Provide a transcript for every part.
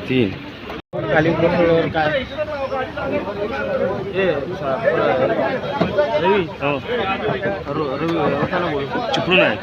तीन चुपड़ू नाही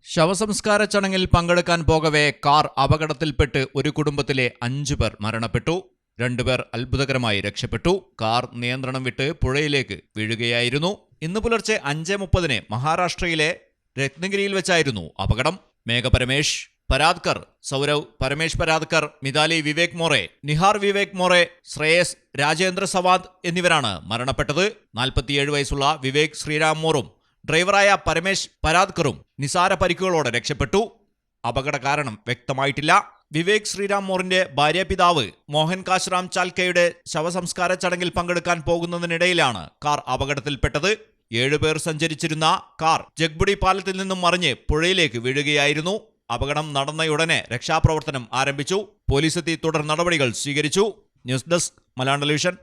ശവസംസ്കാര ചടങ്ങിൽ പങ്കെടുക്കാൻ പോകവെ കാർ അപകടത്തിൽപ്പെട്ട് ഒരു കുടുംബത്തിലെ 5 പേർ മരണപ്പെട്ടു. 2 പേർ അത്ഭുതകരമായി രക്ഷപ്പെട്ടു. കാർ നിയന്ത്രണം വിട്ട് പുഴയിലേക്ക് വീഴുകയായിരുന്നു. ഇന്ന് പുലർച്ചെ 5:30 മഹാരാഷ്ട്രയിലെ രത്നഗിരിയിൽ വെച്ചായിരുന്നു അപകടം. മേഘ പരമേഷ് പരാദ്കർ, സൗരവ് പരമേഷ് പരാദ്കർ, മിതാലി വിവേക് മോറെ, നിഹാർ വിവേക് മോറെ, ശ്രേയസ് രാജേന്ദ്ര സവാദ് എന്നിവരാണ് മരണപ്പെട്ടത്. 47 വയസ്സുള്ള വിവേക് ശ്രീരാം മോറും ഡ്രൈവറായ പരമേഷ് പരാദ്കറും നിസാര പരിക്കുകളോടെ രക്ഷപ്പെട്ടു. അപകട കാരണം വ്യക്തമായിട്ടില്ല. വിവേക് ശ്രീരാം മോറിന്റെ ഭാര്യാപിതാവ് മോഹൻ കാശ്റാം ചാൽക്കയുടെ ശവസംസ്കാര ചടങ്ങിൽ പങ്കെടുക്കാൻ പോകുന്നതിനിടയിലാണ് കാർ അപകടത്തിൽപ്പെട്ടത്. 7 പേർ സഞ്ചരിച്ചിരുന്ന കാർ ജഗ്ബുഡി പാലത്തിൽ നിന്നും മറിഞ്ഞ് പുഴയിലേക്ക് വീഴുകയായിരുന്നു. അപകടം നടന്നയുടനെ രക്ഷാപ്രവർത്തനം ആരംഭിച്ചു. പോലീസെത്തി തുടർ നടപടികൾ സ്വീകരിച്ചു. News desk Malayalam television.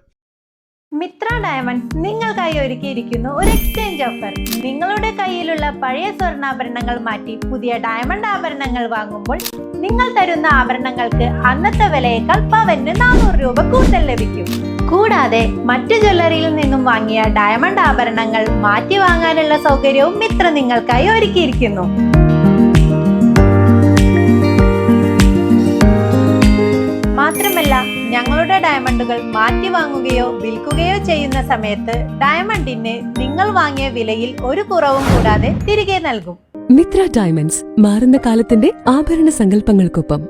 Mitra diamonds നിങ്ങൾക്കായി ഒരുക്കിയിരിക്കുന്നു ഒരു എക്സ്ചേഞ്ച് ഓഫർ. നിങ്ങളുടെ കയ്യിലുള്ള പഴയ സ്വർണ്ണാഭരണങ്ങൾ മാറ്റി പുതിയ ഡയമണ്ട് ആഭരണങ്ങൾ വാങ്ങുമ്പോൾ നിങ്ങൾ തരുന്ന ആഭരണങ്ങൾക്ക് അന്നത്തെ വിലയേക്കാൾ പവന് 400 രൂപ കൂടുതൽ ലഭിക്കും. കൂടാതെ മറ്റു ജ്വല്ലറിയിൽ നിന്നും വാങ്ങിയ ഡയമണ്ട് ആഭരണങ്ങൾ മാറ്റി വാങ്ങാനുള്ള സൗകര്യവും മിത്ര നിങ്ങൾക്കായി ഒരുക്കിയിരിക്കുന്നു. മാത്രമല്ല, ഞങ്ങളുടെ ഡയമണ്ടുകൾ മാറ്റി വാങ്ങുകയോ വിൽക്കുകയോ ചെയ്യുന്ന സമയത്ത് ഡയമണ്ടിന് നിങ്ങൾ വാങ്ങിയ വിലയിൽ ഒരു കുറവും കൂടാതെ തിരികെ നൽകും. മിത്ര ഡയമണ്ട്സ്, മാറുന്ന കാലത്തിന്റെ ആഭരണ സങ്കല്പങ്ങൾക്കൊപ്പം.